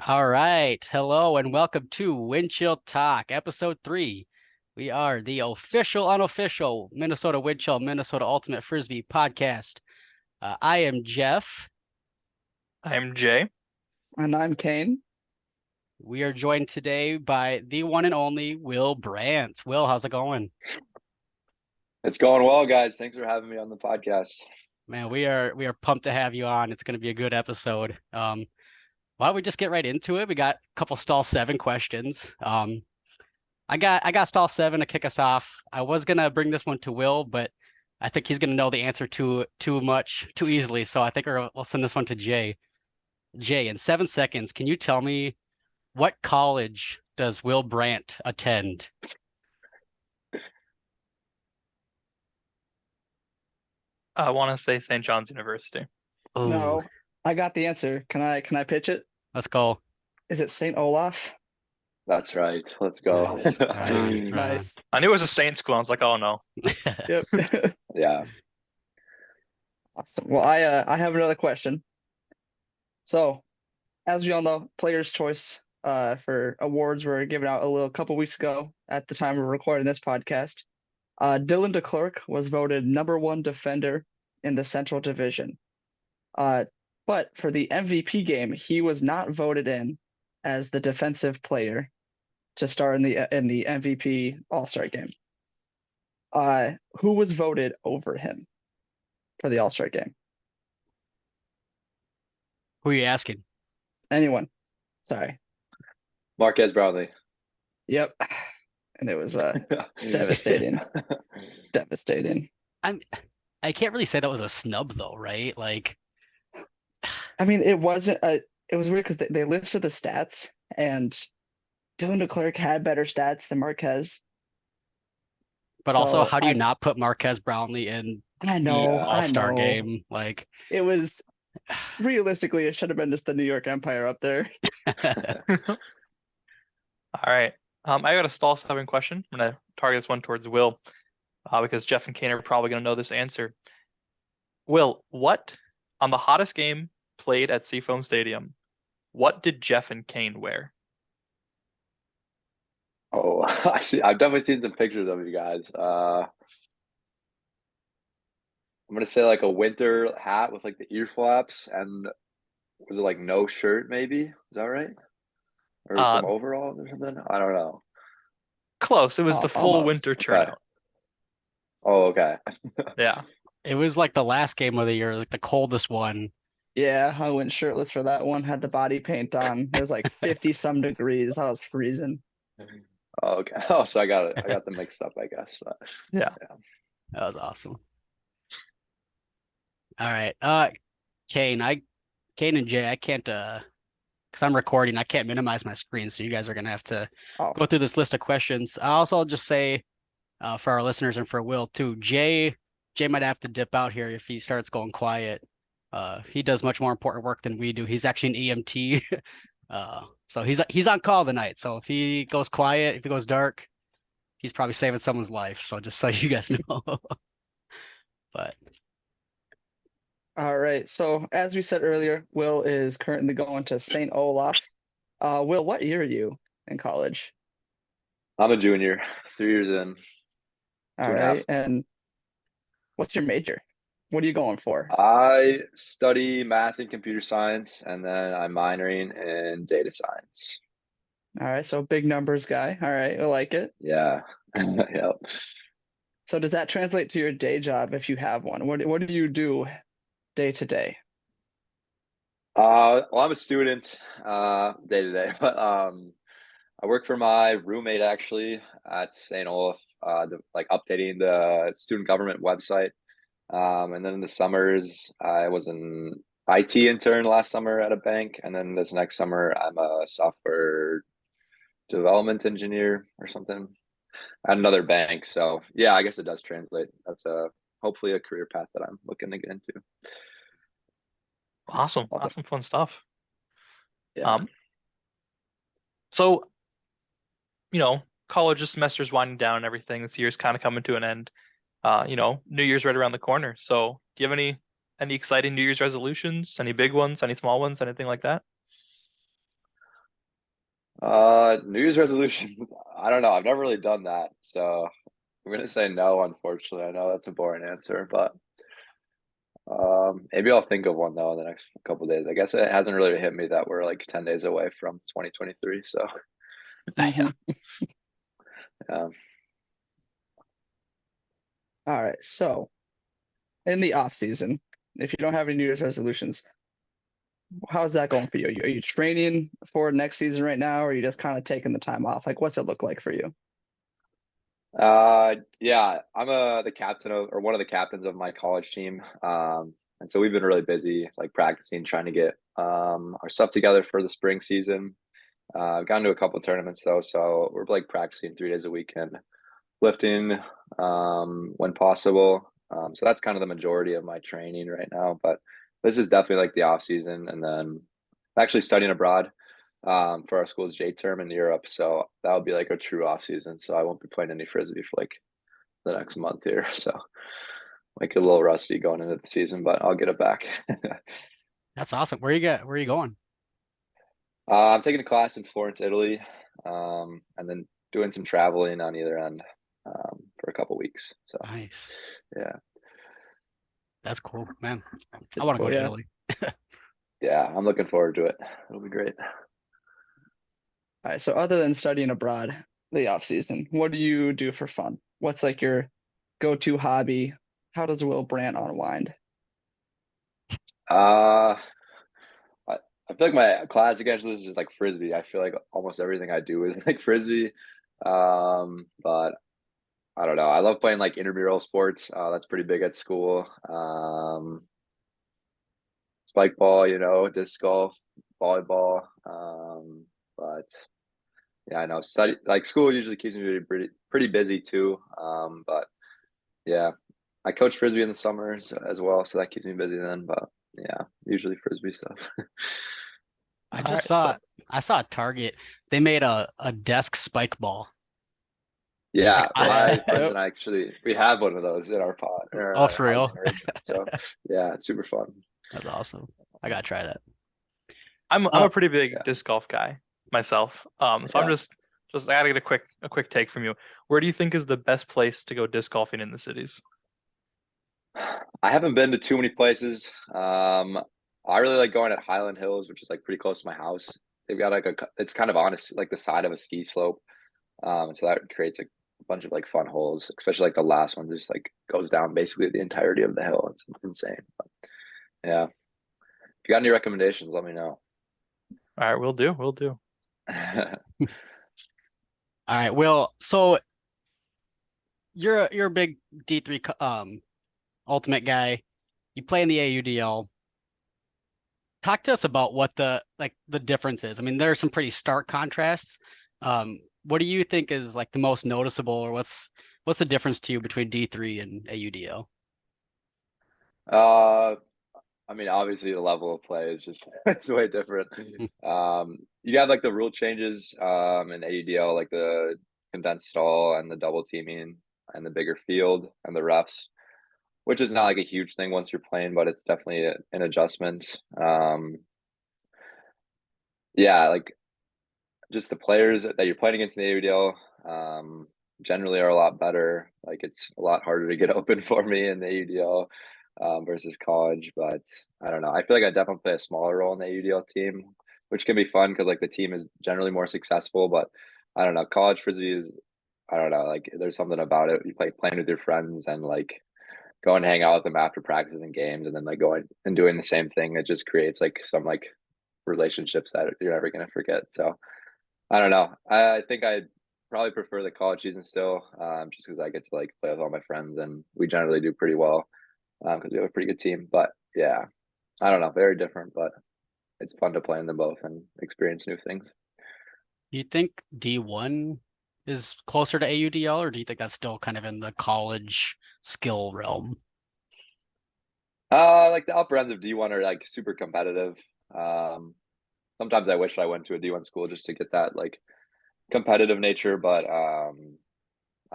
All right. Hello and welcome to Wind Chill Talk, episode 3. We are the official, unofficial Minnesota Wind Chill, Minnesota Ultimate Frisbee podcast. I am Jeff. I'm Jay. And I'm Kane. We are joined today by the one and only Will Brandt. Will, how's it going? It's going well, guys. Thanks for having me on the podcast. Man, we are pumped to have you on. It's going to be a good episode. Why don't we just get right into it? We got a couple stall 7 questions. I got stall 7 to kick us off. I was gonna bring this one to Will, but I think he's gonna know the answer too easily. So I think we'll send this one to Jay. Jay, in 7 seconds, can you tell me what college does Will Brandt attend? I want to say St. John's University. Ooh, No, I got the answer. Can I pitch it? let's go. Is it St. Olaf? That's right. Let's go. Nice. Nice. I knew it was a Saint school. I was like, oh no. Yep. Yeah. Awesome. Well, I have another question. So, as we all know, Player's Choice for awards were given out a couple weeks ago at the time of recording this podcast. Dylan DeClercq was voted #1 defender in the Central Division. But for the MVP game, he was not voted in as the defensive player to start in the MVP All-Star game. Who was voted over him for the All-Star game? Who are you asking? Anyone? Sorry. Marquez Brownlee. Yep. And it was devastating. Devastating. I can't really say that was a snub though, right? Like, I mean, it wasn't it was weird because they listed the stats and Dylan DeClercq had better stats than Marquez. but also, So how do you not put Marquez Brownlee in I the know, I All-Star know. game? Like, It was realistically, it should have been just the New York Empire up there. All right. I got a stall 7 question. I'm gonna target this one towards Will, because Jeff and Kane are probably gonna know this answer. Will, what on the hottest game played at Seafoam Stadium? What did Jeff and Kane wear? Oh, I see. I've definitely seen some pictures of you guys. I'm gonna say like a winter hat with like the ear flaps, and was it like no shirt? Maybe is that right? Or Uh, some overalls or something? I don't know. Close. It was the full Almost. winter Okay. turnout. Oh, okay. Yeah. it was like the last game of the year, like the coldest one. Yeah, I went shirtless for that one, had the body paint on. It was like 50 some degrees. I was freezing. Oh, okay. Oh, so I got it. I got them mixed up, I guess. But Yeah. That was awesome. All right. Kane, Kane and Jay, I can't because I'm recording, I can't minimize my screen, so you guys are gonna have to Oh, go through this list of questions. I'll just say for our listeners and for Will too, Jay might have to dip out here if he starts going quiet. He does much more important work than we do. He's actually an EMT. So he's on call tonight. So if he goes quiet, if he goes dark, he's probably saving someone's life. So just so you guys know. But all right. So as we said earlier, Will is currently going to St. Olaf. Will, what year are you in college? I'm a junior, 3 years in, All 2.5. right. And what's your major? What are you going for? I study math and computer science, and then I'm minoring in data science. All right. So big numbers guy. All right. I like it. Yeah. Yep. So does that translate to your day job if you have one? What do you do day to day? Well, I'm a student, day to day, but I work for my roommate actually at St. Olaf, like updating the student government website. And then in the summers, I was an IT intern last summer at a bank, and then this next summer, I'm a software development engineer or something at another bank. So yeah, I guess it does translate. That's hopefully a career path that I'm looking to get into. Awesome. Awesome. Awesome fun stuff. Yeah. So, college semester's winding down and everything. This year's kind of coming to an end. New Year's right around the corner. So do you have any exciting New Year's resolutions? Any big ones, any small ones, anything like that? New Year's resolution. I don't know. I've never really done that, so I'm gonna say no. Unfortunately, I know that's a boring answer, but maybe I'll think of one though in the next couple of days. I guess it hasn't really hit me that we're like 10 days away from 2023. So Mhm. yeah. All right. So in the off season, if you don't have any New Year's resolutions, how's that going for you? Are you training for next season right now, or are you just kind of taking the time off? Like, what's it look like for you? Yeah, I'm the captain of or one of the captains of my college team. And so we've been really busy, like practicing, trying to get our stuff together for the spring season. I've gone to a couple of tournaments though, so we're like practicing 3 days a week and lifting when possible. So that's kind of the majority of my training right now. But this is definitely like the off season, and then I'm actually studying abroad for our school's J term in Europe. So that would be like a true off season. So I won't be playing any frisbee for like the next month here. So like a little rusty going into the season, but I'll get it back. That's awesome. Where are you going? I'm taking a class in Florence, Italy, and then doing some traveling on either end for a couple weeks. So Nice. yeah, That's cool, man. I It's want to go cool, to yeah. Italy. yeah, I'm looking forward to it. It'll be great. All right. So other than studying abroad, the off season, what do you do for fun? What's like your go-to hobby? How does Will Brandt unwind? Uh, I, I feel like my classic answer is just like frisbee. I feel like almost everything I do is like frisbee. But I don't know. I love playing like intramural sports. That's pretty big at school. Spike ball, disc golf, volleyball. But yeah, I know study like school usually keeps me pretty busy too. But yeah, I coach frisbee in the summers as well, so that keeps me busy then. But yeah, usually frisbee stuff. I All just right, so I saw at Target they made a desk spike ball. Like Yeah, Yeah. my friends Yep. and I actually we have one of those in our pod or oh, our for housing real? arrangement. So yeah, it's super fun. That's awesome. I gotta try that. I'm a Uh, pretty big Yeah, disc golf guy myself. So I'm yeah. just I gotta get a quick take from you. Where do you think is the best place to go disc golfing in the cities? I haven't been to too many places. I really like going at Highland Hills, which is like pretty close to my house. They've got like it's kind of on like the side of a ski slope. So that creates a bunch of like fun holes, especially like the last one just like goes down basically the entirety of the hill. It's insane. But, yeah. If you got any recommendations, let me know. All right, we'll do. all right. Well, so you're a big D3 ultimate guy. You play in the AUDL. Talk to us about what the difference is. I mean, there are some pretty stark contrasts. What do you think is like the most noticeable, or what's the difference to you between D3 and AUDL? uh, I mean, obviously the level of play is just it's way different. You got like the rule changes in AUDL, like the condensed stall and the double teaming and the bigger field and the refs, which is not like a huge thing once you're playing, but it's definitely an adjustment. Yeah, like just the players that you're playing against in the AUDL generally are a lot better. Like it's a lot harder to get open for me in the AUDL versus college. But I don't know. I feel like I definitely play a smaller role in the AUDL team, which can be fun because like the team is generally more successful. But I don't know. College frisbee is I don't know. Like there's something about it. You play playing with your friends and like go and hang out with them after practice and games, and then like going and doing the same thing. It just creates like some like relationships that you're never gonna forget. So I don't know. I think I'd probably prefer the college season still, just because I get to like play with all my friends and we generally do pretty well because we have a pretty good team. But yeah, I don't know. Very different, but it's fun to play in them both and experience new things. Do you think D1 is closer to AUDL, or do you think that's still kind of in the college skill realm? Like the upper ends of D1 are like super competitive. Um, Sometimes I wish I went to a D1 school just to get that like competitive nature, but I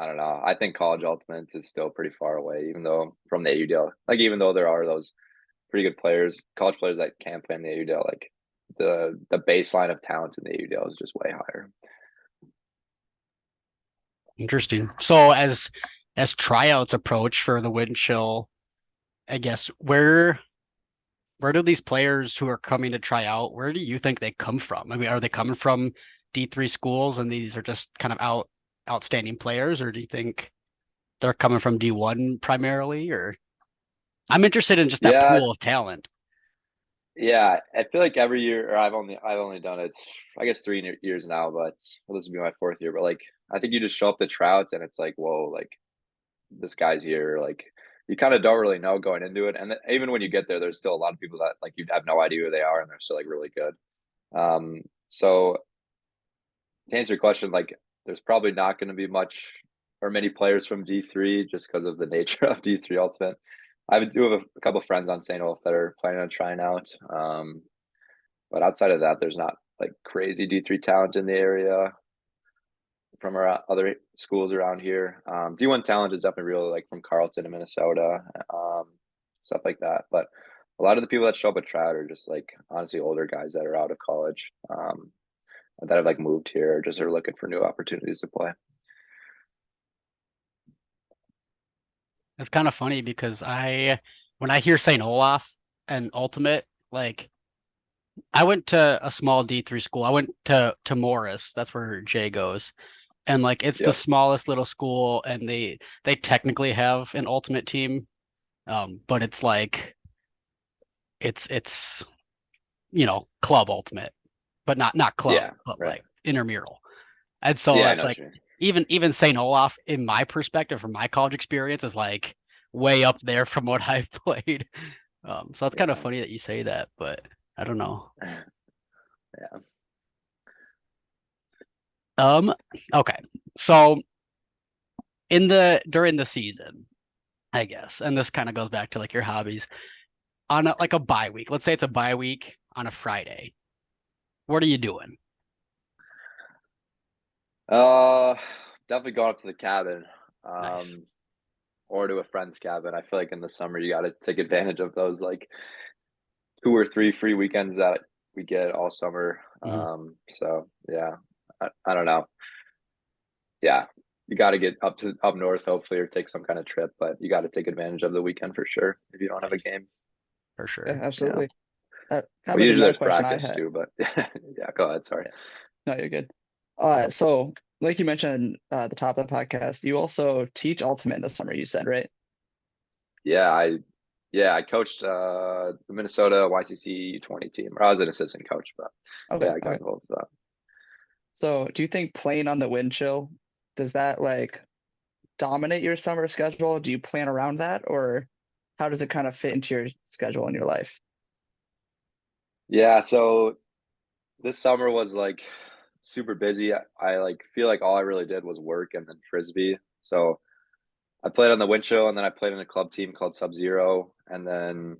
don't know. I think college ultimate is still pretty far away, even though from the AUDL, like even though there are those pretty good players, college players that can play in the AUDL, like the baseline of talent in the AUDL is just way higher. Interesting. So as tryouts approach for the wind chill, I guess where do these players who are coming to try out, where do you think they come from? I mean, are they coming from D3 schools and these are just kind of outstanding players, or do you think they're coming from D1 primarily? Or I'm interested in just that Yeah, pool of talent. yeah. I feel like every year, or I've only done it, I guess 3 years now, but well, this will be my 4th year. But like, I think you just show up to tryouts and it's like, whoa, like this guy's here. Like you kind of don't really know going into it, and even when you get there, there's still a lot of people that like you have no idea who they are, and they're still like really good. So to answer your question, like there's probably not going to be much or many players from D3 just because of the nature of D3 Ultimate. I do have a couple friends on St. Olaf that are planning on trying out. But outside of that, there's not like crazy D3 talent in the area from our other schools around here. D1 talent is definitely real, like from Carleton and Minnesota, stuff like that. But a lot of the people that show up at Trout are just like honestly older guys that are out of college, that have like moved here or just are looking for new opportunities to play. It's kind of funny because when I hear St. Olaf and Ultimate, like I went to a small D3 school. I went to Morris. That's where Jay goes. And like it's the Yep. smallest little school and they technically have an ultimate team. But it's like it's club ultimate, but not club, Yeah, but right. like intramural. And so Yeah, I it's know like what you mean. even St. Olaf, in my perspective, from my college experience, is like way up there from what I've played. So it's kind of Yeah. funny that you say that, but I don't know. Yeah. Okay. So during the season, I guess, and this kind of goes back to like your hobbies, on like a bye week. Let's say it's a bye week on a Friday. What are you doing? Uh, Definitely going up to the cabin, Nice. or to a friend's cabin. I feel like in the summer you got to take advantage of those like 2 or 3 free weekends that we get all summer. Mhm. So yeah, I don't know. Yeah, you got to get up north hopefully, or take some kind of trip. But you got to take advantage of the weekend for sure if you don't have a Nice. game. For Yeah, sure. absolutely. That kind of Well, brings me to usually another there's question I practice had. too, but yeah, go ahead. Sorry. Yeah. No, you're good. So like you mentioned at the top of the podcast, you also teach Ultimate in the summer, you said, right? Yeah, I coached the Minnesota YCC 20 team. Or I was an assistant coach, but Okay, yeah, I got okay. involved with that. So do you think playing on the wind chill, does that like dominate your summer schedule? Do you plan around that, or how does it kind of fit into your schedule in your life? Yeah, so this summer was like super busy. I like feel like all I really did was work and then frisbee. So I played on the wind chill, and then I played in a club team called Sub Zero, and then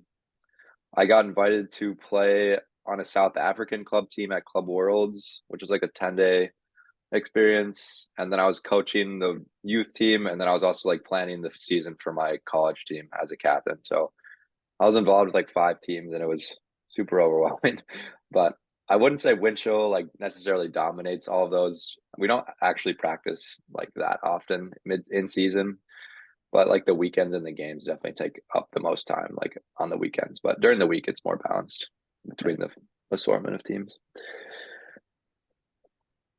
I got invited to play on a South African club team at Club Worlds, which was like a 10-day experience. And then I was coaching the youth team, and then I was also like planning the season for my college team as a captain. So I was involved with like 5 teams, and it was super overwhelming. But I wouldn't say wind chill like necessarily dominates all of those. We don't actually practice like that often mid in season, but like the weekends and the games definitely take up the most time, like on the weekends. But during the week, it's more balanced between the assortment of teams.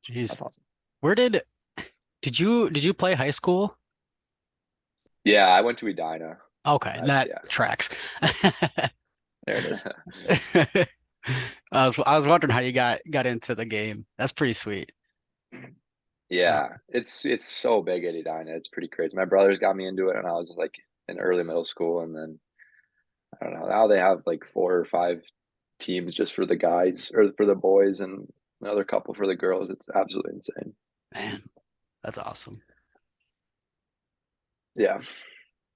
Jeez. That's awesome. Where did you play high school? Yeah, I went to Edina. Okay, that Yeah. tracks. There it is. I was wondering how you got into the game. That's pretty sweet. Yeah, it's so big at Edina. It's pretty crazy. My brothers got me into it, and I was like in early middle school, and then I don't know. Now they have like 4 or 5 teams just for the guys or for the boys, and another couple for the girls. It's absolutely insane. Man, that's awesome. Yeah.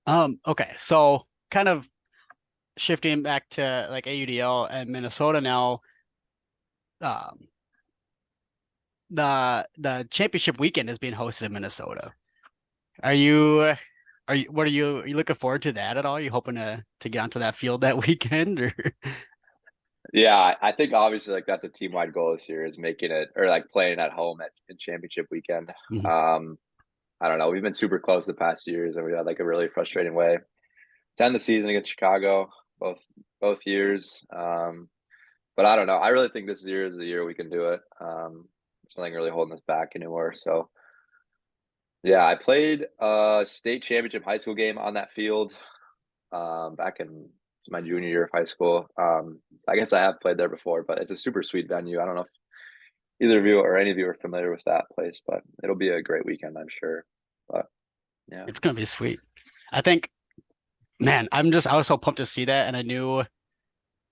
Okay, so kind of shifting back to like AUDL and Minnesota now. Um, the championship weekend is being hosted in Minnesota. Are you are you looking forward to that at all? Are you hoping to get onto that field that weekend or Yeah, I think obviously like that's a team wide goal this year is making it or like playing at home in championship weekend. Mhm. I don't know. We've been super close the past years, and we had like a really frustrating way to end the season against Chicago both years. But I don't know. I really think this year is the year we can do it. There's nothing really holding us back anymore. So yeah, I played a state championship high school game on that field back in my junior year of high school. I guess I have played there before, but it's a super sweet venue. I don't know if either of you or any of you are familiar with that place, but it'll be a great weekend, I'm sure. But yeah. It's gonna be sweet. I think, man, I was so pumped to see that, and I knew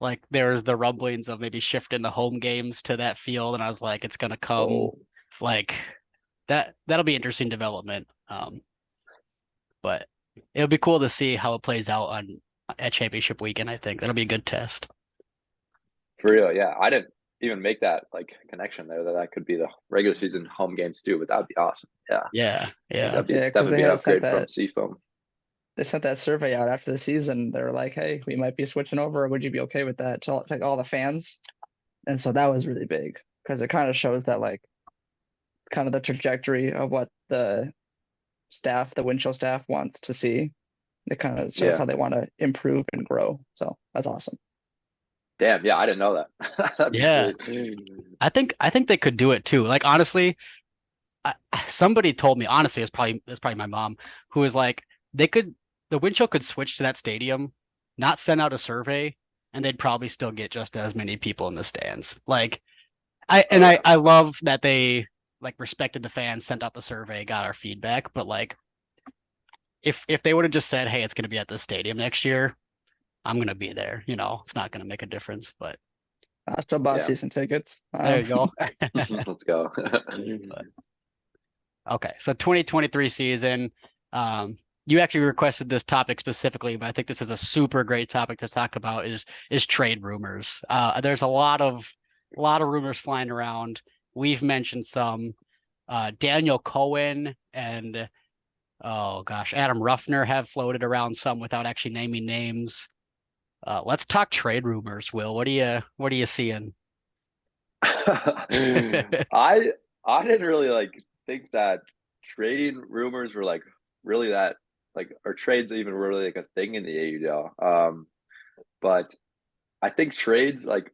like there was the rumblings of maybe shifting the home games to that field, and I was like, it's gonna come Oh, like that'll be interesting development. But it'll be cool to see how it plays out on at championship weekend. I think that'll be a good test. for real. Yeah. I didn't even make that like connection there that could be the regular season home games too, but that'd be awesome. Yeah. Yeah, yeah. Yeah, because Definitely they be an had sent upgrade from that Seafoam. they sent that survey out after the season. They were like, "Hey, we might be switching over. Would you be okay with that?" To like all the fans, and so that was really big because it kind of shows that like kind of the trajectory of what the staff, the Winchell staff, wants to see. It kind of shows Yeah. how they want to improve and grow. So that's awesome. Damn. Yeah. I didn't know that. That'd be Yeah. sweet. I think they could do it too. Like honestly, I, somebody told me, honestly, it's probably my mom, who was like, they could the Winchell could switch to that stadium, not send out a survey, and they'd probably still get just as many people in the stands. Like Oh, yeah. I love that they like respected the fans, sent out the survey, got our feedback, but like if they would have just said, hey, it's gonna be at the stadium next year, I'm gonna be there, it's not gonna make a difference. But I still bought Yeah. season tickets. there you go. Let's go. But, okay, so 2023 season. You actually requested this topic specifically, but I think this is a super great topic to talk about is trade rumors. There's a lot of rumors flying around. We've mentioned some. Daniel Cohen and oh gosh, Adam Ruffner have floated around some without actually naming names. Let's talk trade rumors, Will. What are you seeing? I didn't really like think that trading rumors were like really that like or trades even were really like a thing in the AUDL. But I think trades like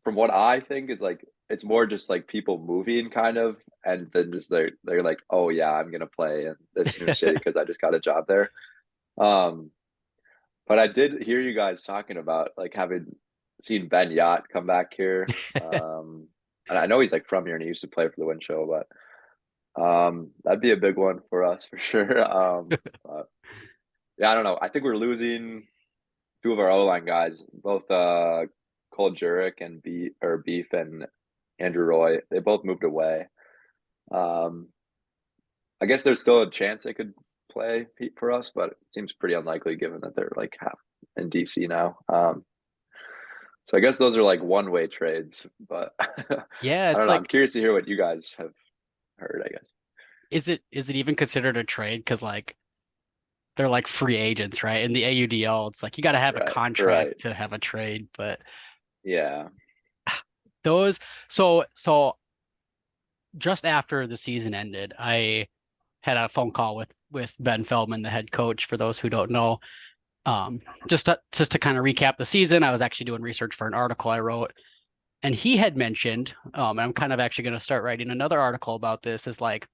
from what I think is like it's more just like people moving kind of and then just they're like, oh yeah, I'm gonna play in this new city because I just got a job there. Um but I did hear you guys talking about like having seen Ben Yacht come back here. And I know he's like from here and he used to play for the Wind Show, but that'd be a big one for us for sure. But yeah, I don't know. I think we're losing two of our O line guys, both Cole Jurek and Beef and Andrew Roy. They both moved away. Um, I guess there's still a chance they could play for us, but it seems pretty unlikely given that they're like half in DC now. So I guess those are like one-way trades, but I Yeah, don't it's know. I'm like, curious to hear what you guys have heard, I guess. is it even considered a trade? Because like they're like free agents, right? In the AUDL, it's like you got to have a Right. contract to have a trade, but Yeah. those so just after the season ended, I had a phone call with Ben Feldman, the head coach, for those who don't know. Just to kind of recap the season, I was actually doing research for an article I wrote, and he had mentioned, and I'm kind of actually going to start writing another article about this, is like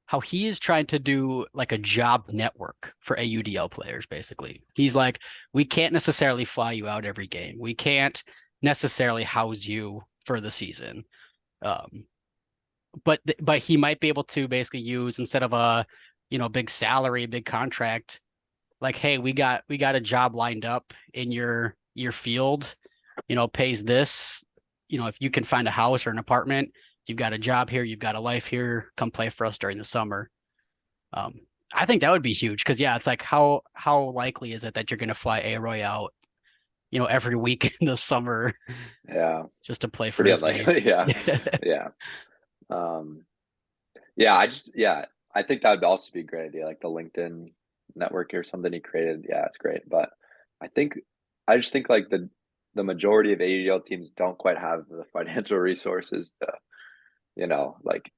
how he is trying to do like a job network for AUDL players, basically. He's like, we can't necessarily fly you out every game. We can't necessarily house you for the season. Um, but he might be able to basically use, instead of a big salary, big contract, like, hey, we got a job lined up in your field, pays this, if you can find a house or an apartment, you've got a job here, you've got a life here, come play for us during the summer. um I think that would be huge, because yeah, it's like how likely is it that you're going to fly A-Roy out every week in the summer Yeah. just to play Pretty frisbee? unlikely. Yeah. Yeah. Um, yeah, I think that would also be a great idea, like the LinkedIn network or something he created. Yeah, it's great. But I think I just think like the majority of AUDL teams don't quite have the financial resources to, like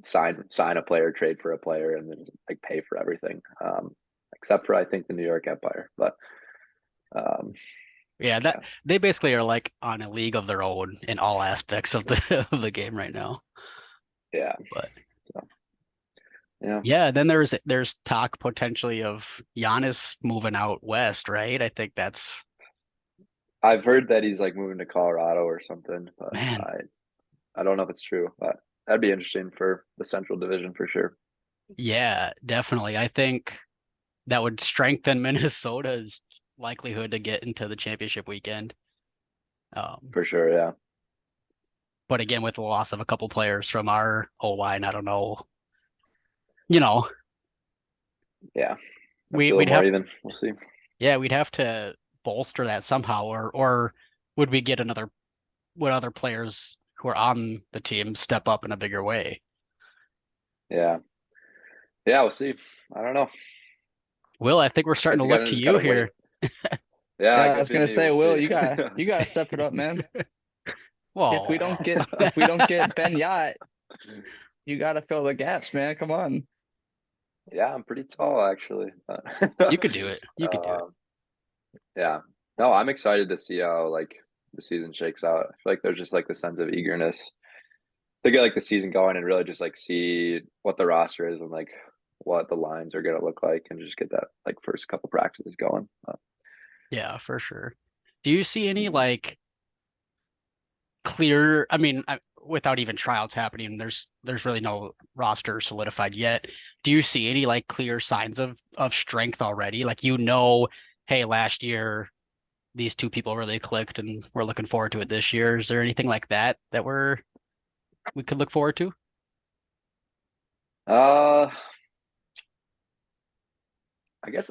sign a player, trade for a player, and then like pay for everything. Except for I think the New York Empire, but Yeah, yeah. they basically are like on a league of their own in all aspects of the of the game right now. Yeah. But So, yeah. yeah, then there's talk potentially of Giannis moving out west, right? I think that's I've heard that he's like moving to Colorado or something, but man. I don't know if it's true, but that'd be interesting for the Central Division for sure. Yeah, definitely. I think that would strengthen Minnesota's likelihood to get into the championship weekend. For sure, yeah. But again, with the loss of a couple players from our O line, I don't know. You know, Yeah. we A little we'd more have even. We'll see. yeah, we'd have to bolster that somehow, or would we get would other players who are on the team step up in a bigger way? Yeah. Yeah, we'll see. I don't know. Will, I think we're starting Guess to you look gotta to just you gotta wait. here. Yeah, Yeah, it I was could be gonna me. say, We'll Will, see. you gotta step it up, man. Well, If we don't get Ben Yacht, you gotta fill the gaps, man. Come on. Yeah, I'm pretty tall actually. you could do it. You could do it. Um, yeah. No, I'm excited to see how like the season shakes out. I feel like there's just like the sense of eagerness to get like the season going and really just like see what the roster is and like what the lines are gonna look like and just get that like first couple practices going. Yeah, for sure. Do you see any like clear, I mean, without even tryouts happening, there's really no roster solidified yet. Do you see any like clear signs of strength already? Like hey, last year these two people really clicked and we're looking forward to it this year. Is there anything like that we could look forward to? Uh, I guess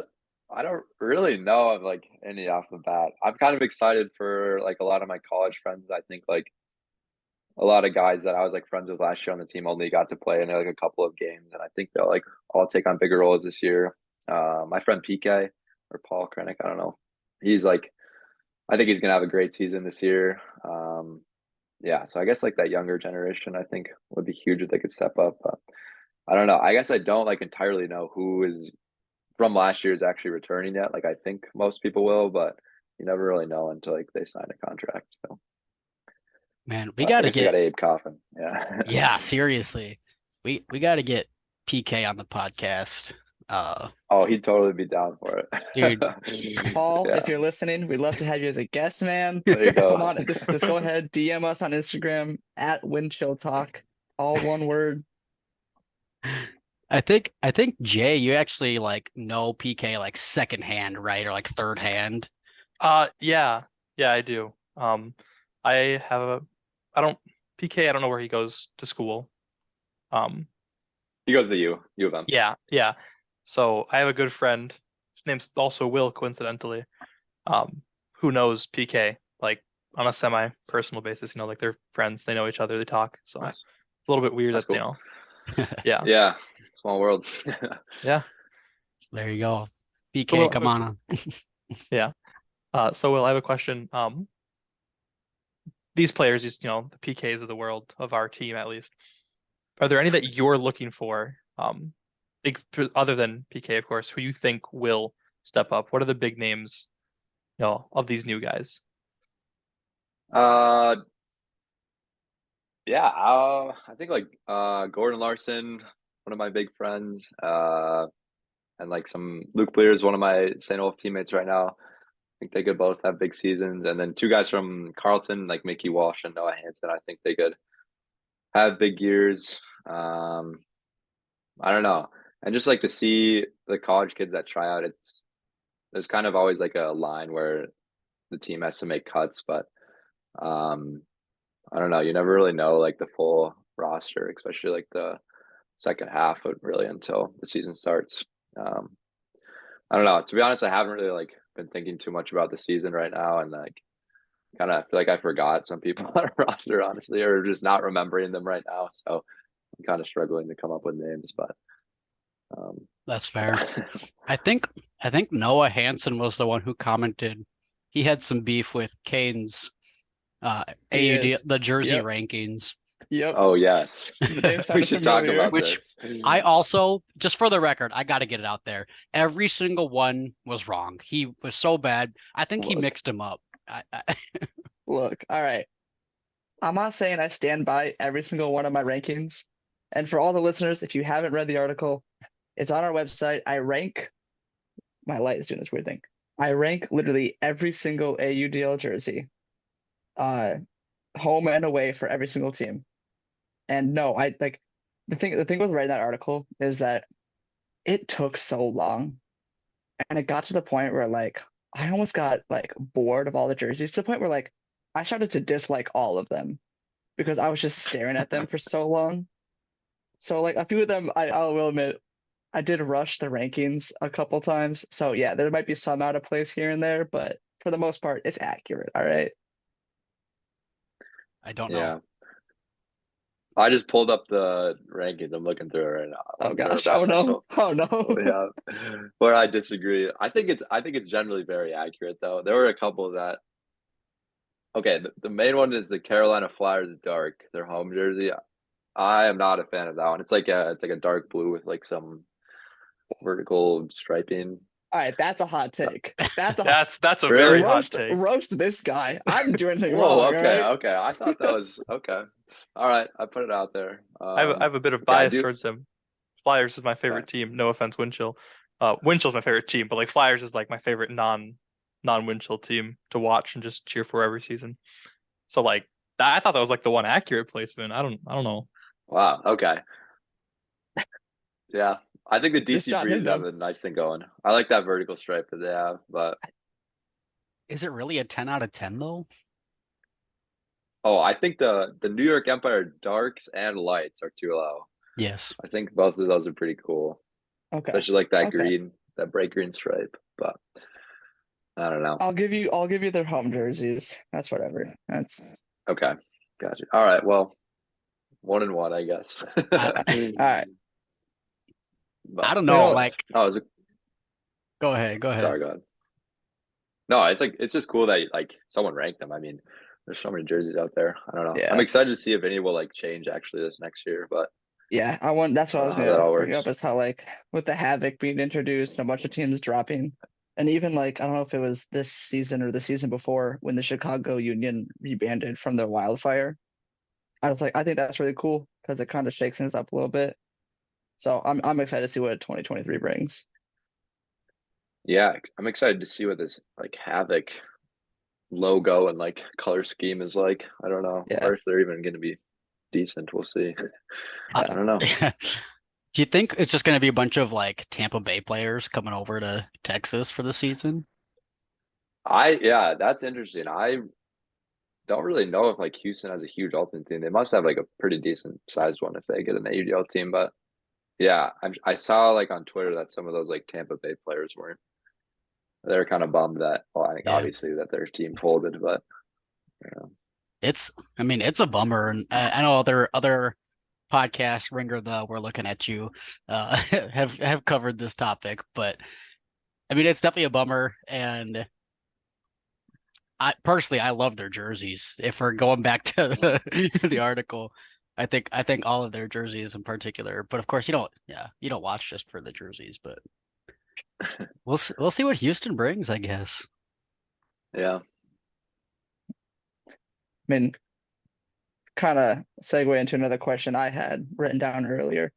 I don't really know of like any off the bat. I'm kind of excited for like a lot of my college friends. I think like a lot of guys that I was like friends with last year on the team only got to play in like a couple of games, and I think they'll like all take on bigger roles this year. My friend PK or Paul Krennick, I don't know. He's like, I think he's gonna have a great season this year. Yeah, so I guess like that younger generation, I think would be huge if they could step up. But I don't know. I guess I don't like entirely know who is from last year is actually returning yet. Like I think most people will, but you never really know until like they sign a contract. So Man, we I got to guess we got get Abe Coffin. Yeah. yeah, seriously. We got to get PK on the podcast. Oh, he'd totally be down for it. Dude. Paul, Yeah. if you're listening, we'd love to have you as a guest, man. There you go. Come on, just go ahead, DM us on Instagram at Windchill Talk, all one word. I think Jay, you actually like know PK like second hand, right? Or like third hand. Yeah, I do. I have I don't PK. I don't know where he goes to school. He goes to U of M. Yeah. So I have a good friend. His name's also Will, coincidentally. Who knows PK like on a semi-personal basis. Like they're friends. They know each other. They talk. So Nice. it's a little bit weird That's that cool. Yeah. Yeah. Small world. Yeah. There you go. PK, So, Will, come on. Yeah. So Will, I have a question. These players, the PKs of the world of our team at least, are there any that you're looking for? Other than PK, of course, who you think will step up? What are the big names, of these new guys? Yeah, I think like Gordon Larson, one of my big friends, and like some Luke Bleer is one of my St. Olaf teammates right now. I think they could both have big seasons, and then two guys from Carleton, like Mickey Walsh and Noah Hansen. I think they could have big years. I don't know, and just like to see the college kids that try out. There's kind of always like a line where the team has to make cuts, but I don't know. You never really know like the full roster, especially like the second half of really until the season starts. I don't know. To be honest, I haven't really like been thinking too much about the season right now, and like kind of feel like I forgot some people on our roster, honestly, or just not remembering them right now. So I'm kind of struggling to come up with names, but That's fair. yeah. I think Noah Hansen was the one who commented he had some beef with Kane's He AUD, is. the jersey Yep. rankings. Yep. Oh yes, The name we sounded should talk familiar. about Which this. I also, just for the record, I got to get it out there. Every single one was wrong. He was so bad. I think he Look. mixed them up. Look, all right. I'm not saying I stand by every single one of my rankings. And for all the listeners, if you haven't read the article, it's on our website. I rank, my light is doing this weird thing. I rank literally every single AUDL jersey, home and away for every single team. And no, I like the thing with writing that article is that it took so long. And it got to the point where like I almost got like bored of all the jerseys to the point where like I started to dislike all of them because I was just staring at them for so long. So like a few of them, I will admit, I did rush the rankings a couple times. So yeah, there might be some out of place here and there, but for the most part, it's accurate. All right. I don't Yeah. know. I just pulled up the rankings. I'm looking through it right now. Oh I'm gosh. verifying Oh no. myself. Oh no. Oh, yeah, where I disagree. I think it's generally very accurate though. There were a couple that. Okay, the main one is the Carolina Flyers dark, their home jersey. I am not a fan of that one. It's like a dark blue with like some vertical striping. All right, that's a hot take. That's a hot That's a Really? very hot roast. take. Roast this guy. I didn't do anything Whoa, wrong. okay, All right. okay. I thought that was okay. All right, I put it out there. I have a bit of Okay, I bias do. towards them. Flyers is my favorite team. No offense, Winchell. Winchell's my favorite team, but like Flyers is like my favorite non-Winchell team to watch and just cheer for every season. So like I thought that was like the one accurate placement. I don't know. Wow. Okay. Yeah, I think the Just DC jot him Breeze have down. a nice thing going. I like that vertical stripe that they have, but Is it really a 10 out of 10 though? oh, I think the New York Empire darks and lights are too low. Yes. I think both of those are pretty cool, Okay. especially like that Okay. green, that bright green stripe. But I don't know. I'll give you their home jerseys. That's whatever. That's Okay, gotcha. All right, well, 1-1, I guess. all right. But I don't You know. know, Like, oh, is it? go ahead. Go ahead. Sorry, go ahead. No, it's just cool that like someone ranked them. I mean, there's so many jerseys out there. I don't know. Yeah. I'm excited to see if any will like change actually this next year, but Yeah, that's what I was how that gonna all bring works. up is how like with the Havoc being introduced and a bunch of teams dropping, and even like I don't know if it was this season or the season before when the Chicago Union rebanded from their wildfire. I was like, I think that's really cool because it kind of shakes things up a little bit. So I'm excited to see what 2023 brings. Yeah, I'm excited to see what this like Havoc logo and like color scheme is like. I don't know, Yeah. or if they're even going to be decent. We'll see. I don't know. Do you think it's just going to be a bunch of like Tampa Bay players coming over to Texas for the season? Yeah, that's interesting. I don't really know if like Houston has a huge ultimate team. They must have like a pretty decent sized one if they get an AUDL team. But yeah, I saw like on Twitter that some of those like Tampa Bay players weren't. They're kind of bummed that. Well, I think Yeah. obviously that their team folded, but I mean, it's a bummer. And I know other podcasts, Ringer, though, we're looking at you, have covered this topic, but I mean, it's definitely a bummer. And I personally, I love their jerseys. If we're going back to the article, I think all of their jerseys in particular. But of course, you don't watch just for the jerseys. But we'll see what Houston brings, I guess. yeah. I mean, kind of segue into another question I had written down earlier.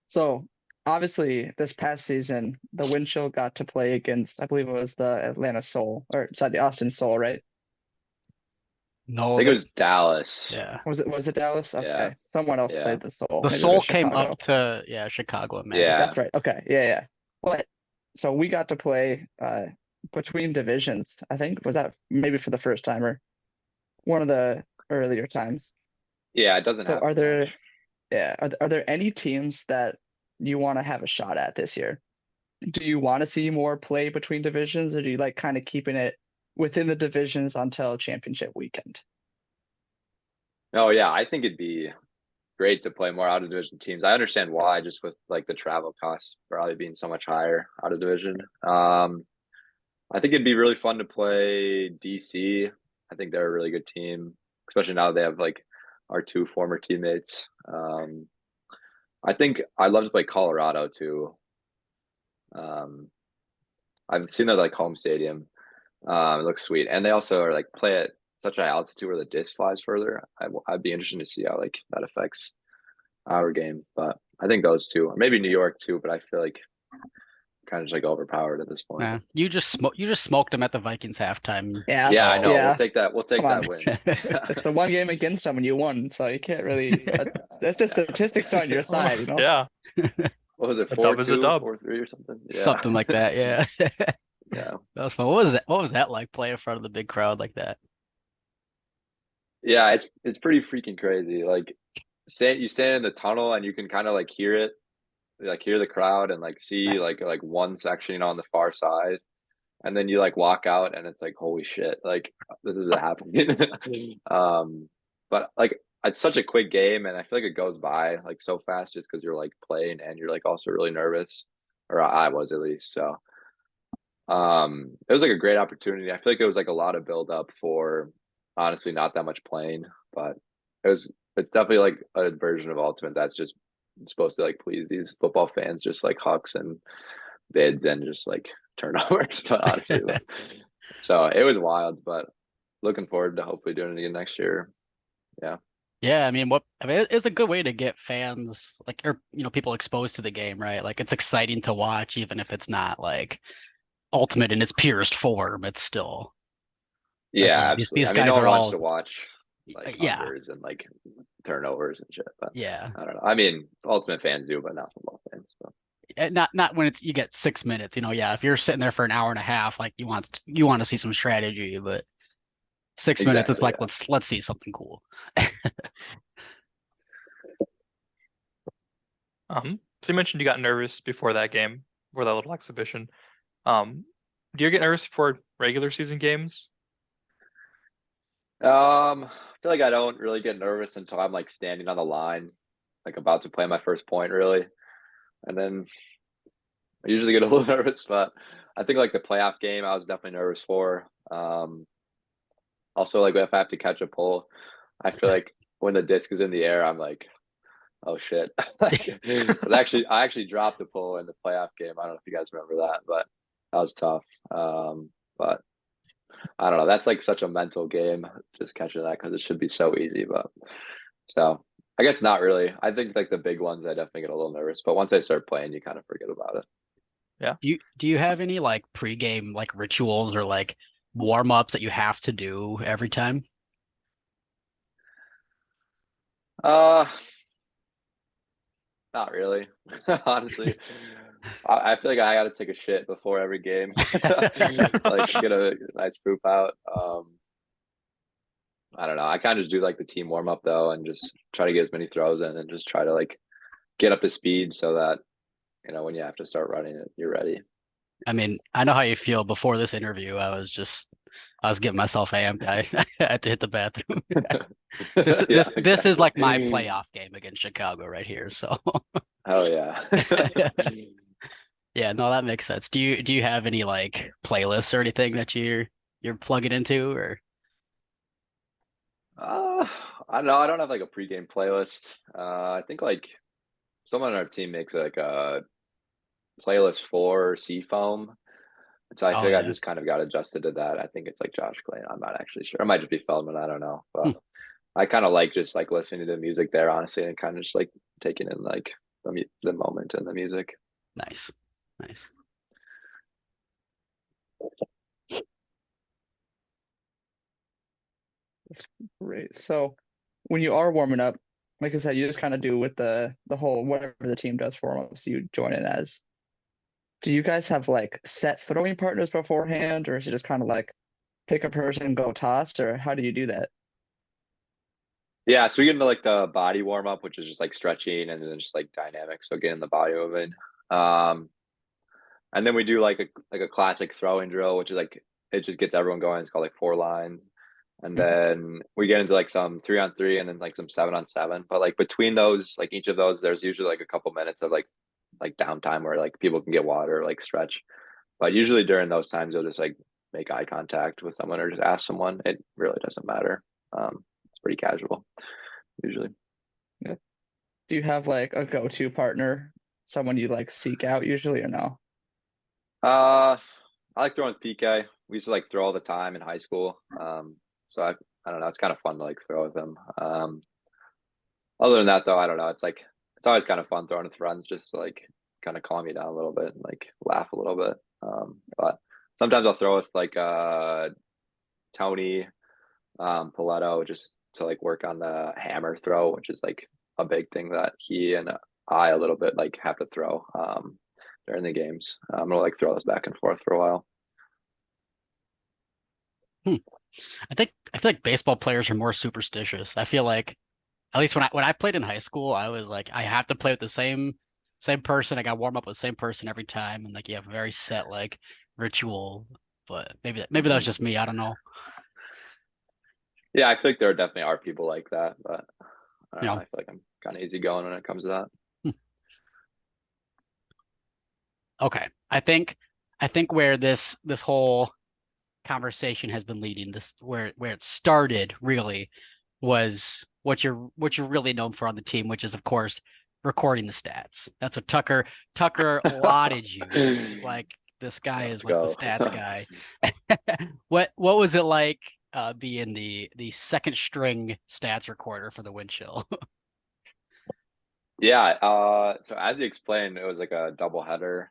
So obviously, this past season, the Winchell got to play against, I believe it was the Atlanta Soul, or sorry, the Austin Soul, right? I No, think it was Dallas. yeah. Was it Dallas? Okay. Yeah. Someone else Yeah. played the Soul. The Maybe it Soul was came Chicago. up to Chicago and Yeah. Madison. That's right. Okay. Yeah. But so we got to play between divisions. I think was that maybe for the first time or one of the earlier times. Yeah, it doesn't So happen are there much. are there any teams that you want to have a shot at this year? Do you want to see more play between divisions, or do you like kind of keeping it within the divisions until championship weekend? Oh yeah, I think it'd be great to play more out of division teams. I understand why, just with like the travel costs probably being so much higher out of division. I think it'd be really fun to play DC. I think they're a really good team, especially now they have like our two former teammates. I think I'd love to play Colorado too. I've seen their like home stadium. It looks sweet, and they also are like play at such a high altitude where the disc flies further. I'd be interested to see how like that affects our game. But I think those two, or maybe New York too. But I feel like kind of just like overpowered at this point. Nah, you just smoked them at the Vikings halftime. Yeah. Yeah, I know. Yeah. We'll take that. We'll take Come on. that win. It's the one game against them and you won, so you can't really. That's just statistics on your side, you know. Yeah. What was it? A dub is a 4-2, dub. 4-3 or something? Yeah. Something like that, yeah. Yeah. That was fun. What was that like, play in front of the big crowd like that? Yeah, it's pretty freaking crazy. Like you stand in the tunnel and you can kind of like hear it, like hear the crowd and like see like one section, on the far side. And then you like walk out and it's like, holy shit, like this is happening. But like it's such a quick game and I feel like it goes by like so fast just because you're like playing and you're like also really nervous. Or I was at least. So it was like a great opportunity. I feel like it was like a lot of build up for honestly not that much playing, but it's definitely like a version of Ultimate that's just supposed to like please these football fans, just like hucks and bids and just like turnovers. But honestly, so it was wild, but looking forward to hopefully doing it again next year. Yeah. Yeah, I mean, it's a good way to get fans like, or people exposed to the game, right? Like it's exciting to watch, even if it's not like Ultimate in its purest form. It's still like, Yeah, these absolutely. I mean, guys no one are wants all to watch like yeah, unders and like turnovers and shit, but yeah. I don't know. I mean, Ultimate fans do, but not football fans. So. Not when you get 6 minutes, yeah. If you're sitting there for an hour and a half, like you want to see some strategy, but 6 minutes, it's Exactly, like let's see something cool. So you mentioned you got nervous before that game, before that little exhibition. Do you get nervous for regular season games? I feel like I don't really get nervous until I'm like standing on the line, like about to play my first point, really, and then I usually get a little nervous. But I think like the playoff game, I was definitely nervous for. Also, like if I have to catch a pull, I feel like when the disc is in the air, I'm like, oh shit. I actually dropped the pull in the playoff game. I don't know if you guys remember that, but that was tough. But I don't know. That's like such a mental game, just catching that because it should be so easy. But so I guess not really. I think like the big ones, I definitely get a little nervous. But once I start playing, you kind of forget about it. Yeah. Do you have any like pregame like rituals or like warm ups that you have to do every time? Uh, Not really. Honestly, I feel like I got to take a shit before every game, like get a nice poop out. I don't know. I kind of just do like the team warm up though, and just try to get as many throws in, and just try to like get up to speed so that when you have to start running it, you're ready. I mean, I know how you feel. Before this interview, I was getting myself amped. I had to hit the bathroom. This Yeah, this is like my exactly. playoff game against Chicago right here. So Oh yeah. yeah, no, that makes sense. Do you have any like playlists or anything that you're plugging into, or Uh, I don't know. I don't have like a pregame playlist. I think like someone on our team makes like a playlist for Seafoam. And so I oh think I yeah. just kind of got adjusted to that. I think it's like Josh Clayton. I'm not actually sure. It might just be Feldman. I don't know. Hmm, But I kind of like just like listening to the music there, honestly, and kind of just like taking in like the moment and the music. nice. Nice. That's great. So when you are warming up, like I said, you just kind of do with the whole whatever the team does for them, so you join in as. Do you guys have like set throwing partners beforehand, or is it just kind of like pick a person and go toss, or how do you do that? Yeah, so we get into like the body warm up, which is just like stretching and then just like dynamics. So getting the body moving. And then we do like a classic throwing drill, which is like it just gets everyone going. It's called like four lines. And then we get into like some 3-on-3 and then like some 7-on-7. But like between those, like each of those, there's usually like a couple minutes of like downtime where like people can get water, like stretch. But usually during those times, you'll just like make eye contact with someone or just ask someone. It really doesn't matter. It's pretty casual usually. Do you have like a go-to partner, someone you like seek out usually or no? I like throwing with PK. We used to like throw all the time in high school. So I don't know. It's kind of fun to like throw with him. Other than that, though, I don't know. It's like it's always kind of fun throwing with friends, just to like kind of calm you down a little bit and like laugh a little bit. But sometimes I'll throw with like Tony, Paletto, just to like work on the hammer throw, which is like a big thing that he and I a little bit like have to throw during the games. I'm gonna like throw those back and forth for a while. I feel like baseball players are more superstitious. I feel like at least when I played in high school, I was like I have to play with the same person. I got warm up with the same person every time, and like you have a very set like ritual. But maybe that was just me. I don't know. Yeah, I feel like there definitely are people like that, but I don't You know. I know. feel like I'm kind of easygoing when it comes to that. Okay. I think where this whole conversation has been leading, this where it started really was what you're really known for on the team, which is of course recording the stats. That's what Tucker lauded you. He's like, this guy Let's is like the go. stats guy. What was it like being the second string stats recorder for the wind chill? Yeah, so as you explained, it was like a double header.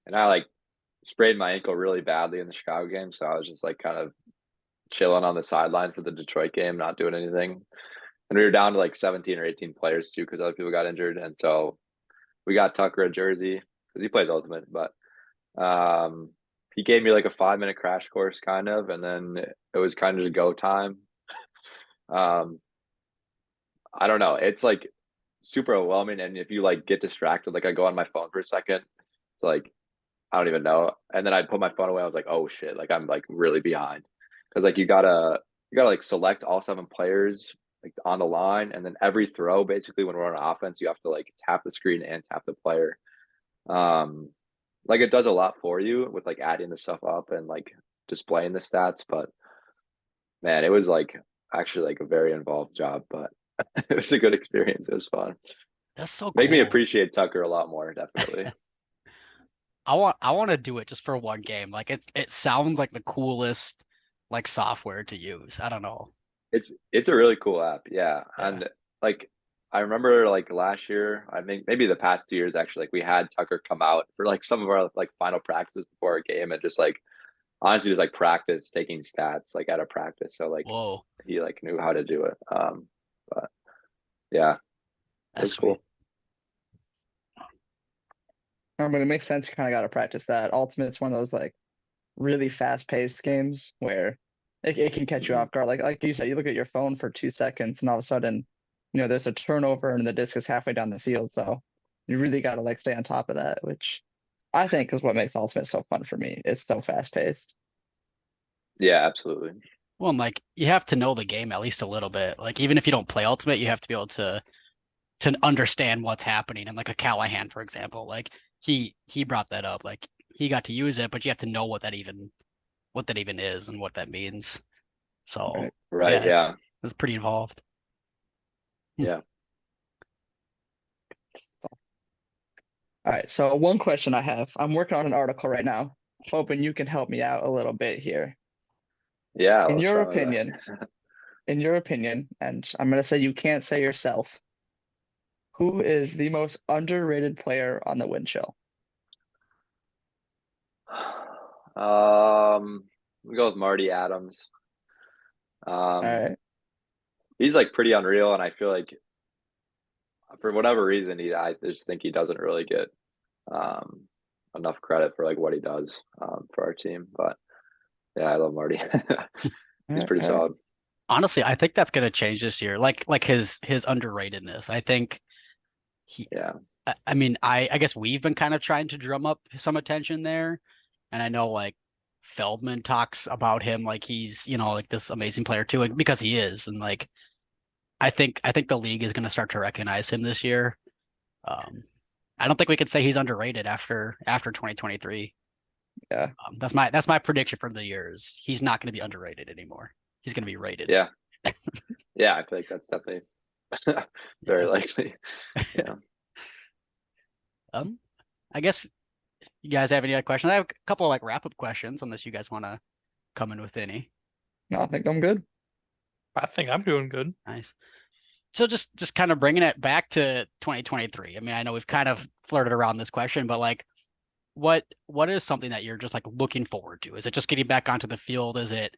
And I like sprained my ankle really badly in the Chicago game, so I was just like kind of chilling on the sideline for the Detroit game, not doing anything. And we were down to like 17 or 18 players too because other people got injured. And so we got Tucker a jersey because he plays Ultimate, but he gave me like a 5 minute crash course kind of, and then it was kind of go time. Um, I don't know. It's like super overwhelming. And if you like get distracted, like I go on my phone for a second, it's like I don't even know. And then I put my phone away. I was like, oh shit, like I'm like really behind. Cause like you gotta like select all 7 players like on the line. And then every throw, basically when we're on offense, you have to like tap the screen and tap the player. Um like it does a lot for you with like adding the stuff up and like displaying the stats, but man, it was like actually like a very involved job, but it was a good experience. It was fun. That's so Make me cool. appreciate Tucker a lot more, definitely. I want to do it just for one game. Like it sounds like the coolest like software to use. I don't know. It's a really cool app, yeah. Yeah. And like I remember like last year, I mean maybe the past 2 years actually, like we had Tucker come out for like some of our like final practices before a game and just like honestly just like practice taking stats like at a practice. So like Whoa. he like knew how to do it. But yeah, it That's was sweet. cool. I mean, it makes sense. You kind of got to practice that. Ultimate's one of those like really fast-paced games where it can catch you Mhm. off guard. Like you said, you look at your phone for 2 seconds and all of a sudden, there's a turnover and the disc is halfway down the field. So you really got to like stay on top of that, which I think is what makes Ultimate so fun for me. It's so fast-paced. Yeah, absolutely. Well, and like you have to know the game at least a little bit. Like even if you don't play Ultimate, you have to be able to understand what's happening. And like a Callahan, for example, like he brought that up. Like he got to use it, but you have to know what that even is and what that means. So Right. Right, yeah, yeah. it's pretty involved. Yeah. All right. So one question I have, I'm working on an article right now, hoping you can help me out a little bit here. Yeah, In I'll your try my best. opinion, and I'm gonna say you can't say yourself, who is the most underrated player on the wind chill? We go with Marty Adams. All Um, right. he's like pretty unreal, and I feel like for whatever reason, I just think he doesn't really get um enough credit for like what he does for our team. But yeah, I love Marty. All He's right. pretty All right. solid. Honestly, I think that's gonna change this year. Like his underratedness. I think he Yeah. I mean, I guess we've been kind of trying to drum up some attention there. And I know like Feldman talks about him like he's, like this amazing player too, like, because he is. And like I think the league is gonna start to recognize him this year. Um I don't think we could say he's underrated after 2023. Yeah. That's my prediction for the year is he's not going to be underrated anymore. He's going to be rated. Yeah. Yeah, I feel like that's definitely very Yeah. likely. Yeah. I guess you guys have any other questions? I have a couple of like wrap-up questions, unless you guys want to come in with any. No, I think I'm good. I think I'm doing good. Nice. So just kind of bringing it back to 2023. I mean, I know we've kind of flirted around this question, but like what is something that you're just like looking forward to? Is it just getting back onto the field? Is it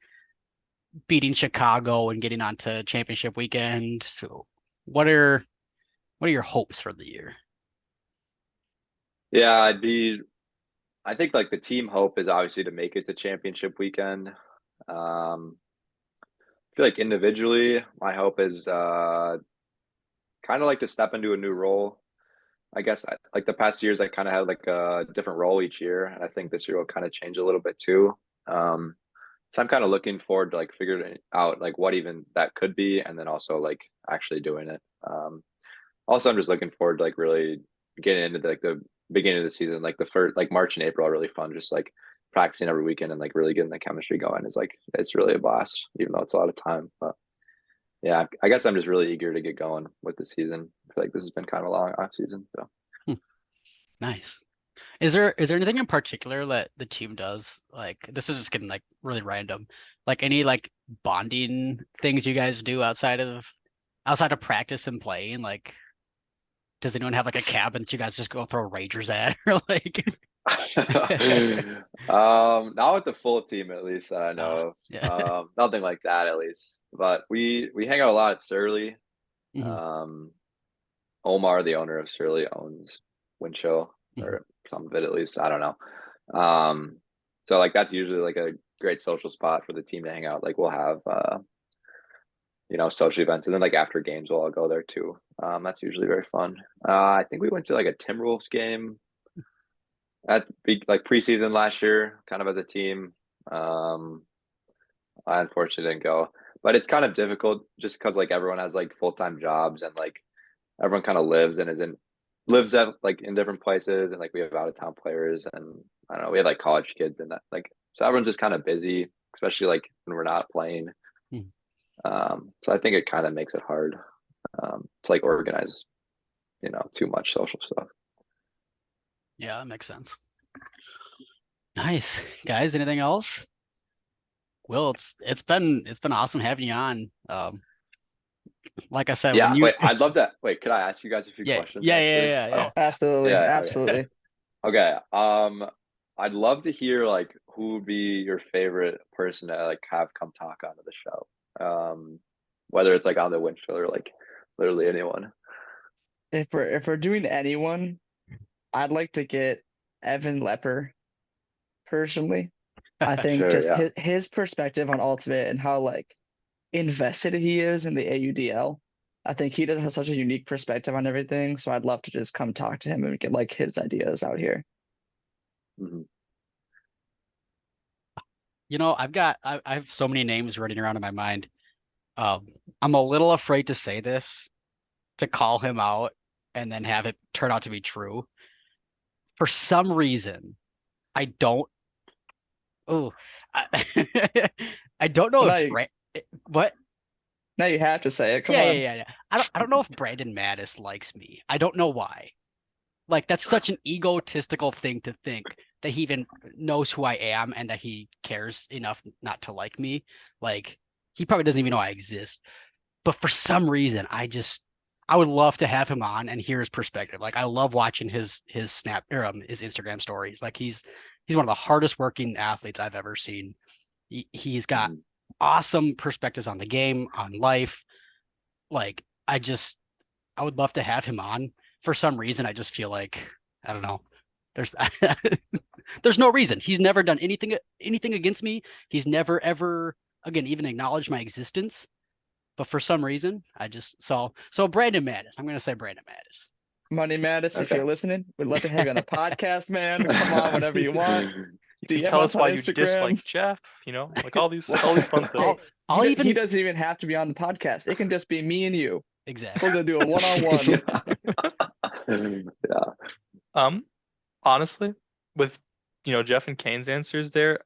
beating Chicago and getting onto championship weekend? So what are your hopes for the year? Yeah, I think like the team hope is obviously to make it to championship weekend. I feel like individually, my hope is kind of like to step into a new role. I guess like the past years, I kind of had like a different role each year, and I think this year will kind of change a little bit too. So I'm kind of looking forward to like figuring out like what even that could be, and then also like actually doing it. Also, I'm just looking forward to like really getting into like the beginning of the season, like the first like March and April are really fun. Just like practicing every weekend and like really getting the chemistry going is like it's really a blast, even though it's a lot of time. But yeah, I guess I'm just really eager to get going with the season. I feel like this has been kind of a long off season. So Nice. Is there anything in particular that the team does? Like this is just getting like really random. Like any like bonding things you guys do outside of practice and playing? Like does anyone have like a cabin that you guys just go throw ragers at or like not with the full team at least that I know yeah. of. Nothing like that at least. But we hang out a lot at Surly. Mhm. Omar, the owner of Surly, owns Winchell or some of it at least. I don't know. So like that's usually like a great social spot for the team to hang out. Like we'll have social events, and then like after games we'll all go there too. That's usually very fun. I think we went to like a Timberwolves game at like preseason last year, kind of as a team. I unfortunately didn't go, but it's kind of difficult just because like everyone has like full-time jobs and like everyone kind of lives at like in different places, and like we have out-of-town players, and I don't know, we have like college kids and that like so everyone's just kind of busy, especially like when we're not playing. Mhm. So I think it kind of makes it hard to like organize, too much social stuff. Yeah, that makes sense. Nice. Guys, anything else? Will, it's been awesome having you on. Like I said, Yeah, when you wait, I'd love that. Wait, could I ask you guys a few yeah, questions yeah, actually? yeah, yeah, yeah. Absolutely. Yeah, okay. Absolutely. Okay. I'd love to hear like who would be your favorite person to like have come talk onto the show. Whether it's like on the windshield or like literally anyone. If we're doing anyone, I'd like to get Evan Lepper personally. I think Sure, just yeah. his perspective on Ultimate and how like invested he is in the AUDL. I think he does have such a unique perspective on everything. So I'd love to just come talk to him and get like his ideas out here. Mhm. I have so many names running around in my mind. I'm a little afraid to say this, to call him out and then have it turn out to be true. For some reason, I don't. Oh, I, I don't know Well, if what. now you have to say it. Come Yeah, yeah, on. yeah, yeah. I don't know if Brandon Mattis likes me. I don't know why. Like that's such an egotistical thing to think that he even knows who I am and that he cares enough not to like me. Like he probably doesn't even know I exist. But for some reason, I would love to have him on and hear his perspective. Like I love watching his snap or his Instagram stories. Like he's one of the hardest working athletes I've ever seen. He's got Mhm. awesome perspectives on the game, on life. Like I would love to have him on. For some reason, I just feel like I don't know. There's there's no reason. He's never done anything against me. He's never ever again even acknowledged my existence. But for some reason, I just so Brandon Mattis. I'm gonna say Brandon Mattis. Money Mattis, if Okay. you're listening, we'd love to have you on the podcast, man. Come on, whenever you want. You can DM tell us us on why you Instagram. dislike Jeff, like all these fun things. He doesn't even have to be on the podcast. It can just be me and you. Exactly. We're gonna do a one-on-one. Yeah. Honestly, with Jeff and Kane's answers there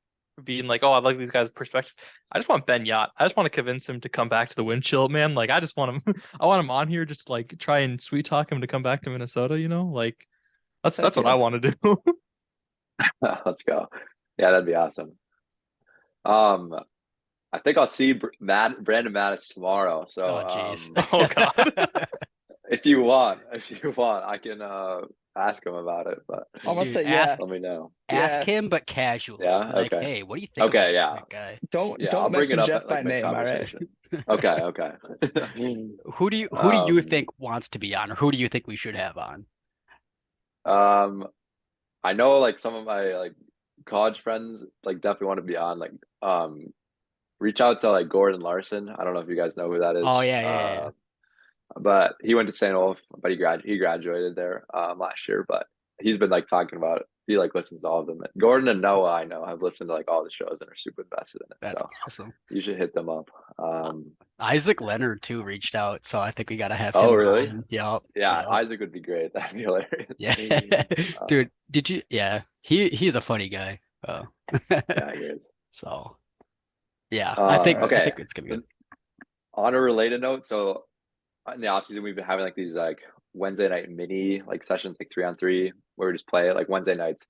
being like, oh, I like these guys' perspective. I just want Ben Yacht. I just want to convince him to come back to the wind chill, man. Like I just want him I want him on here just to like try and sweet talk him to come back to Minnesota, Like that's Heck what yeah. I want to do. Let's go. Yeah, that'd be awesome. I think I'll see Brandon Mattis tomorrow. So, Oh, jeez. Oh God. if you want, I can ask him about it. But I'm gonna Dude, say ask let me know. ask Yeah. him, but casually. Yeah. Be like, Okay. hey, what do you think Okay. about Yeah. that guy? Don't Yeah. I'll bring it mention up Jeff at by like my name. All right. conversation. Okay. Okay. Who do you think wants to be on, or who do you think we should have on? I know like some of my like college friends like definitely want to be on. Like, reach out to like Gordon Larson. I don't know if you guys know who that is. Oh yeah. But he went to St. Olaf, but he graduated there last year. But he's been like talking about it. He like listens to all of them. Gordon and Noah, I know, have listened to like all the shows and are super invested in it. That's So awesome. you should hit them up. Isaac Leonard too reached out, so I think we gotta have Oh him really? on. Yep. Yeah, Yep. Isaac would be great. That'd be hilarious. Yeah. Dude, did you yeah. He's a funny guy. Yeah, he is. So yeah, I think okay. it's gonna be good. On a related note, so in the offseason we've been having like these like Wednesday night mini like sessions, like 3-on-3, where we just play it like Wednesday nights.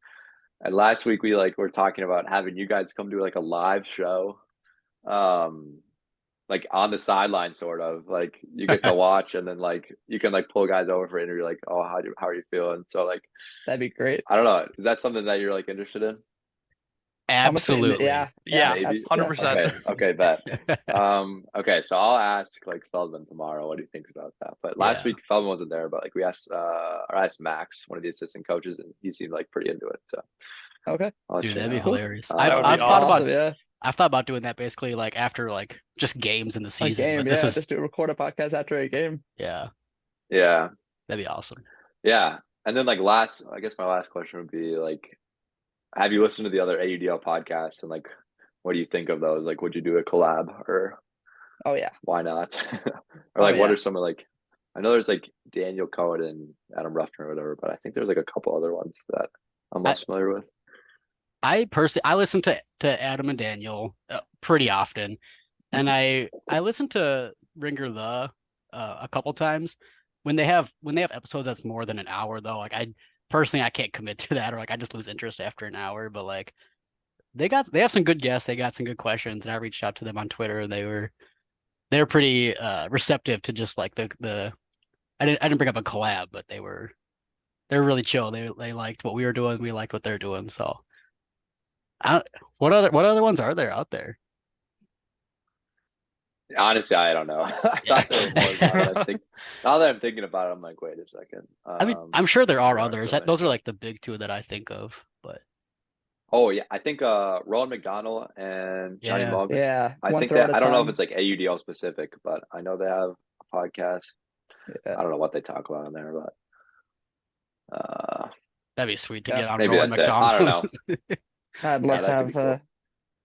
And last week we like were talking about having you guys come do like a live show, like on the sideline, sort of like you get to watch, and then like you can like pull guys over for interview, like, oh, how are you feeling? So like, That'd be great. I don't know, is that something that you're like interested in? I'm gonna say Absolutely. yeah. Yeah, Maybe. 100%. Okay, bet. Okay, so I'll ask like Feldman tomorrow what he thinks about that. But last Yeah. week Feldman wasn't there, but like we asked or I asked Max, one of the assistant coaches, and he seemed like pretty into it. So Okay. I'll let Dude, you that'd be know. hilarious. That would be I've thought awesome. about Yeah. I've thought about doing that basically like after like just games in the A season. game. But this Yeah. is Just record a podcast after a game. yeah, Yeah, that'd be awesome. yeah. And then like I guess my last question would be like, have you listened to the other AUDL podcasts, and like, what do you think of those? Like, would you do a collab, or Oh yeah. why not? Or Oh, like, what yeah. are some of like, I know there's like Daniel Cohen and Adam Ruffner or whatever, but I think there's like a couple other ones that I'm less familiar with. I personally I listen to Adam and Daniel pretty often, and I listen to Ringer a couple times when they have episodes that's more than an hour though. Like I can't commit to that, or like I just lose interest after an hour. But like they have some good guests, they got some good questions, and I reached out to them on Twitter, and they were pretty receptive to just like the I didn't bring up a collab, but they're really chill. They liked what we were doing, we liked what they're doing. So what other ones are there out there? Honestly, I don't know. I thought there was. Now that I'm thinking about it, I'm like, wait a second. I mean, I'm sure there are others. so Those are many. like the big two that I think of, but Oh yeah, I think Roland McDonald and Johnny yeah. Muggs. Yeah. I One think throw at that a I don't know if time. it's like AUDL specific, but I know they have a podcast. Yeah. I don't know what they talk about on there, but That'd be sweet to Yeah. get on maybe Roland that's it. I don't know. McDonald. I'd Yeah, love to that could be have cool.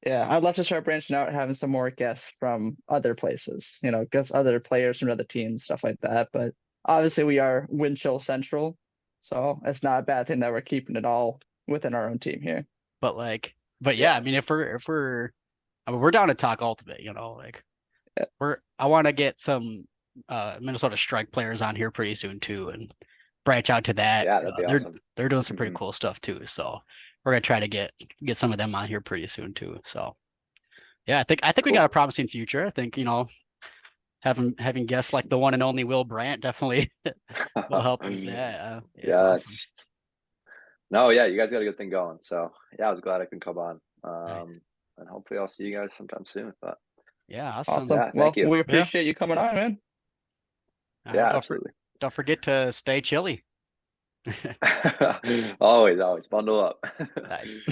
yeah, I'd love to start branching out, having some more guests from other places, guests, other players from other teams, stuff like that. But obviously, we are Wind Chill Central, so it's not a bad thing that we're keeping it all within our own team here. But yeah, Yeah. I mean, if we're down to talk ultimate, like Yeah. I want to get some Minnesota Strike players on here pretty soon too, and branch out to that. Yeah, that'd be awesome. They're doing some pretty Mhm. cool stuff too. So we're gonna try to get some of them on here pretty soon too. So yeah, I think we Cool. got a promising future. I think having guests like the one and only Will Brandt definitely will help with that. It's awesome. Yes. No, yeah, you guys got a good thing going. So yeah, I was glad I could come on. Nice. And hopefully I'll see you guys sometime soon. But Yeah, awesome. Awesome. Yeah, Well, thank you. we appreciate you coming on, man. Yeah, Don't absolutely. don't forget to stay chilly. Always bundle up. Nice.